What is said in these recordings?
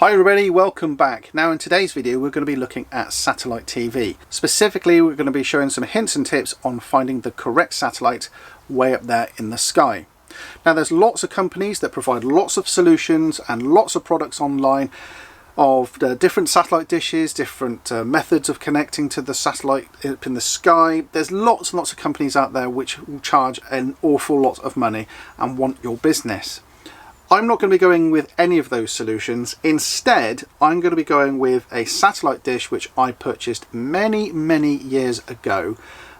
Hi everybody, welcome back. Now in today's video we're going to be looking at satellite TV. Specifically we're going to be showing some hints and tips on finding the correct satellite way up there in the sky. Now there's lots of companies that provide lots of solutions and lots of products online of different satellite dishes, different methods of connecting to the satellite up in the sky. There's lots and lots of companies out there which will charge an awful lot of money and want your business. I'm not going to be going with any of those solutions. Instead, I'm going to be going with a satellite dish which I purchased many years ago.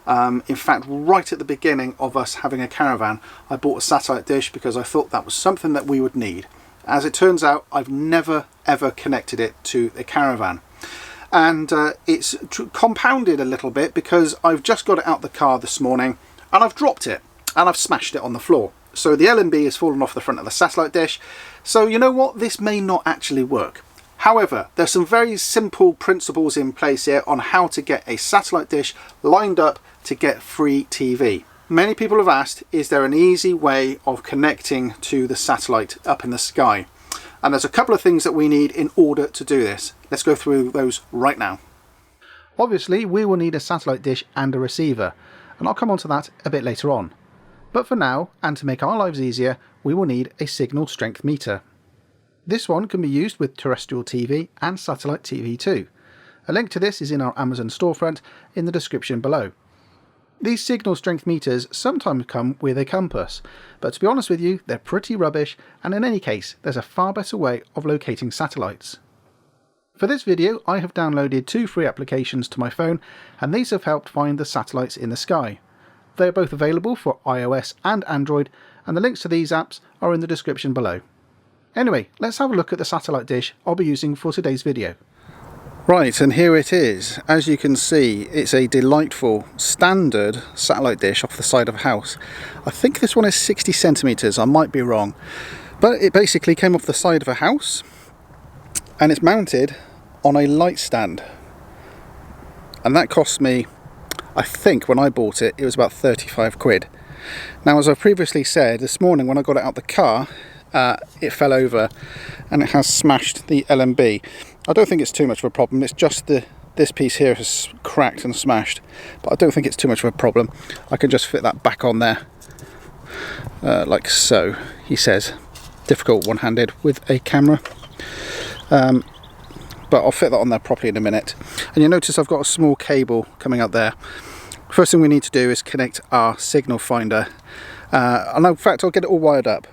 In fact, right at the beginning of us having a caravan, I bought a satellite dish because I thought that was something that we would need. As it turns out, I've never ever connected it to a caravan. And it's compounded a little bit because I've just got it out the car this morning and I've dropped it and I've smashed it on the floor. So the LNB has fallen off the front of the satellite dish. So you know what, this may not actually work. However, there's some very simple principles in place here on how to get a satellite dish lined up to get free TV. Many people have asked, is there an easy way of connecting to the satellite up in the sky? And there's a couple of things that we need in order to do this. Let's go through those right now. Obviously, we will need a satellite dish and a receiver, and I'll come on to that a bit later on. But for now, and to make our lives easier, we will need a signal strength meter. This one can be used with terrestrial TV and satellite TV too. A link to this is in our Amazon storefront in the description below. These signal strength meters sometimes come with a compass, but to be honest with you, they're pretty rubbish, and in any case, there's a far better way of locating satellites. For this video, I have downloaded 2 free applications to my phone, and these have helped find the satellites in the sky. They are both available for iOS and Android, and the links to these apps are in the description below. Anyway, let's have a look at the satellite dish I'll be using for today's video. Right, and here it is. As you can see, it's a delightful standard satellite dish off the side of a house. I think this one is 60 centimeters, I might be wrong. But it basically came off the side of a house and it's mounted on a light stand. And that cost me, I think when I bought it, it was about 35 quid. Now, as I've previously said, this morning when I got it out the car, it fell over and it has smashed the LNB. I don't think it's too much of a problem. It's just this piece here is cracked and smashed, but I don't think it's too much of a problem. I can just fit that back on there like so. He says difficult one-handed with a camera, but I'll fit that on there properly in a minute. And you'll notice I've got a small cable coming up there. First thing we need to do is connect our signal finder, and in fact I'll get it all wired up.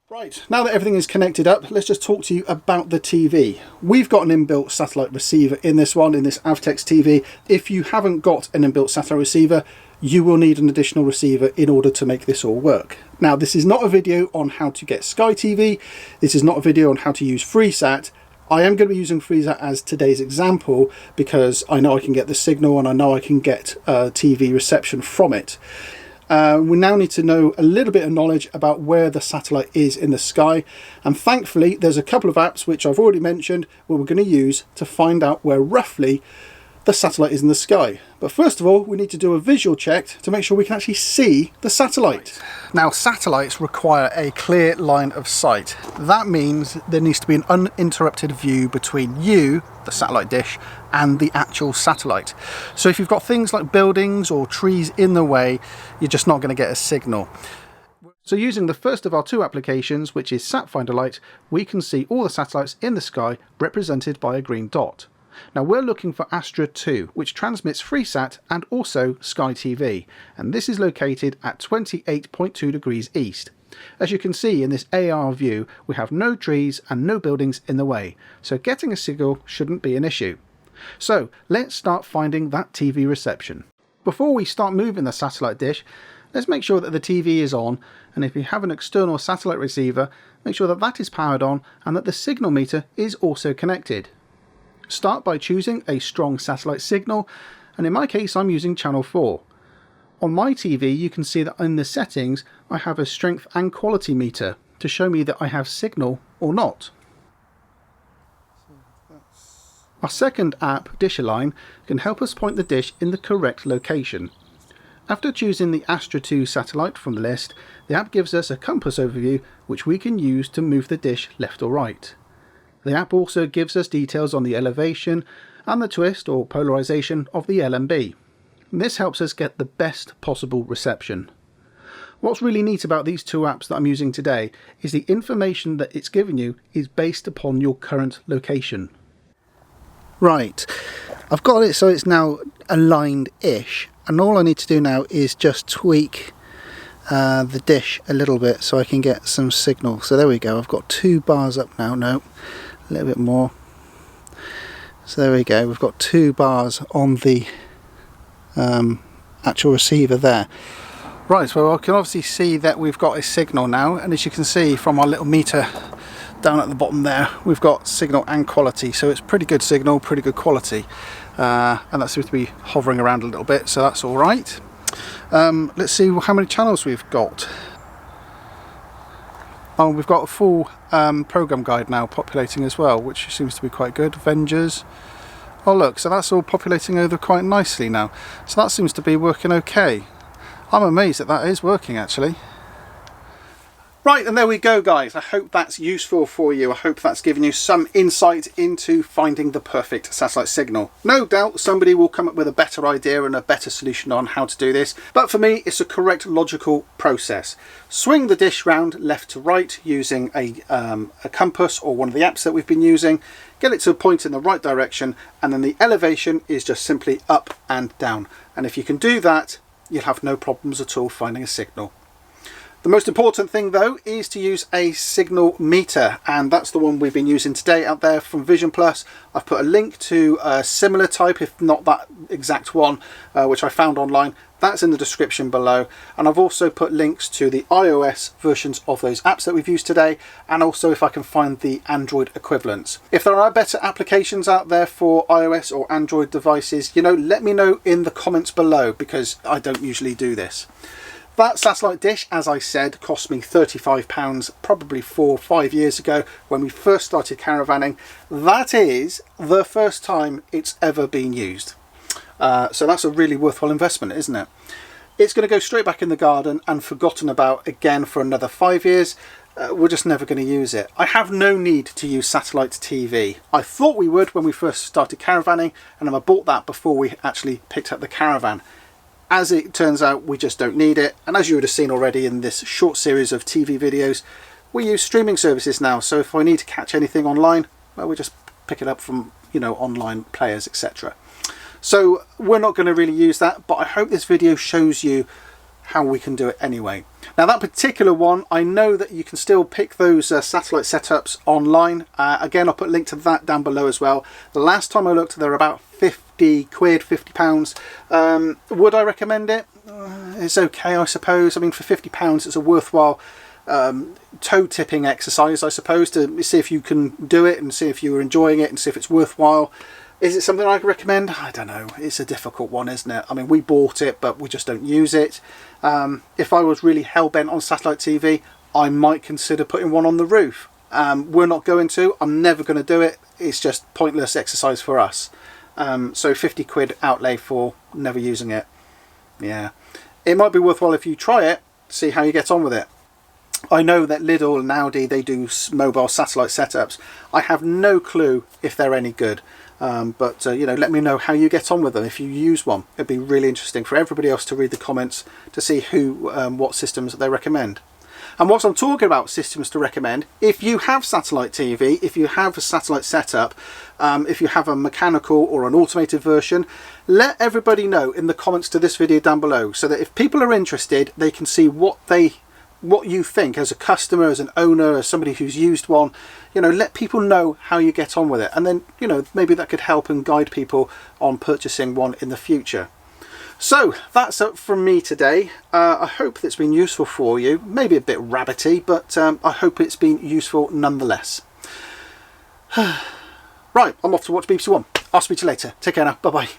Right, now that everything is connected up, let's just talk to you about the TV. We've got an inbuilt satellite receiver in this one, in this Avtex TV. If you haven't got an inbuilt satellite receiver, you will need an additional receiver in order to make this all work. Now, this is not a video on how to get Sky TV. This is not a video on how to use FreeSat. I am going to be using FreeSat as today's example because I know I can get the signal and I know I can get TV reception from it. We now need to know a little bit of knowledge about where the satellite is in the sky, and thankfully there's a couple of apps which I've already mentioned where we're going to use to find out where roughly the satellite is in the sky. But first of all, we need to do a visual check to make sure we can actually see the satellite. Now, satellites require a clear line of sight. That means there needs to be an uninterrupted view between you, the satellite dish, and the actual satellite. So if you've got things like buildings or trees in the way, you're just not going to get a signal. So using the first of our 2 applications, which is SatFinder Light, we can see all the satellites in the sky represented by a green dot. Now we're looking for Astra 2, which transmits FreeSat and also Sky TV, and this is located at 28.2 degrees east. As you can see in this AR view, we have no trees and no buildings in the way, so getting a signal shouldn't be an issue. So let's start finding that TV reception. Before we start moving the satellite dish, let's make sure that the TV is on, and if you have an external satellite receiver, make sure that that is powered on and that the signal meter is also connected. Start by choosing a strong satellite signal, and in my case I'm using channel 4. On my TV you can see that in the settings I have a strength and quality meter to show me that I have signal or not. So that's Our second app, Dish Align, can help us point the dish in the correct location. After choosing the Astra 2 satellite from the list, the app gives us a compass overview which we can use to move the dish left or right. The app also gives us details on the elevation and the twist or polarization of the LMB. This helps us get the best possible reception. What's really neat about these two apps that I'm using today is the information that it's giving you is based upon your current location. Right, I've got it so it's now aligned-ish, and all I need to do now is just tweak the dish a little bit so I can get some signal. So there we go, I've got 2 bars up now, no, a little bit more. So there we go, we've got 2 bars on the actual receiver there. Right, so I can obviously see that we've got a signal now, and as you can see from our little meter down at the bottom there, we've got signal and quality, so it's pretty good signal, pretty good quality, and that seems to be hovering around a little bit, so that's all right. Let's see how many channels we've got. Oh, we've got a full program guide now populating as well, which seems to be quite good. Avengers. Oh look, so that's all populating over quite nicely now. So that seems to be working okay. I'm amazed that that is working actually. Right, and there we go guys. I hope that's useful for you. I hope that's given you some insight into finding the perfect satellite signal. No doubt somebody will come up with a better idea and a better solution on how to do this, but for me it's a correct logical process. Swing the dish round left to right using a compass or one of the apps that we've been using, get it to a point in the right direction, and then the elevation is just simply up and down. And if you can do that, you'll have no problems at all finding a signal. The most important thing though is to use a signal meter, and that's the one we've been using today out there from Vision Plus. I've put a link to a similar type, if not that exact one, which I found online. That's in the description below, and I've also put links to the iOS versions of those apps that we've used today, and also if I can find the Android equivalents. If there are better applications out there for iOS or Android devices, you know, let me know in the comments below, because I don't usually do this. That satellite dish, as I said, cost me £35 probably 4 or 5 years ago when we first started caravanning. That is the first time it's ever been used. So that's a really worthwhile investment, isn't it? It's going to go straight back in the garden and forgotten about again for another 5 years. We're just never going to use it. I have no need to use satellite TV. I thought we would when we first started caravanning, and I bought that before we actually picked up the caravan. As it turns out, we just don't need it, and as you would have seen already in this short series of TV videos, we use streaming services now, so if I need to catch anything online, well, we just pick it up from, you know, online players, etc. So we're not going to really use that, but I hope this video shows you how we can do it anyway. Now that particular one, I know that you can still pick those satellite setups online. Again, I'll put a link to that down below as well. The last time I looked, they're about £50, £50. Would I recommend it? It's okay, I suppose. I mean, for £50 it's a worthwhile toe tipping exercise, I suppose, to see if you can do it and see if you're enjoying it and see if it's worthwhile. Is it something I could recommend? I don't know. It's a difficult one, isn't it? I mean, we bought it, but we just don't use it. If I was really hell-bent on satellite TV, I might consider putting one on the roof. We're not going to. I'm never going to do it. It's just pointless exercise for us. So 50 quid outlay for never using it. Yeah. It might be worthwhile if you try it, see how you get on with it. I know that Lidl and Audi, they do mobile satellite setups. I have no clue if they're any good. But you know, let me know how you get on with them if you use one. It'd be really interesting for everybody else to read the comments to see who, what systems they recommend. And whilst I'm talking about systems to recommend, if you have satellite TV, if you have a satellite setup, if you have a mechanical or an automated version, let everybody know in the comments to this video down below, so that if people are interested, they can see what you think as a customer, as an owner, as somebody who's used one. You know, let people know how you get on with it, and then, you know, maybe that could help and guide people on purchasing one in the future. So that's it from me today. I hope that's been useful for you. Maybe a bit rabbity, but I hope it's been useful nonetheless. Right, I'm off to watch BBC One. I'll speak to you later. Take care now. Bye bye.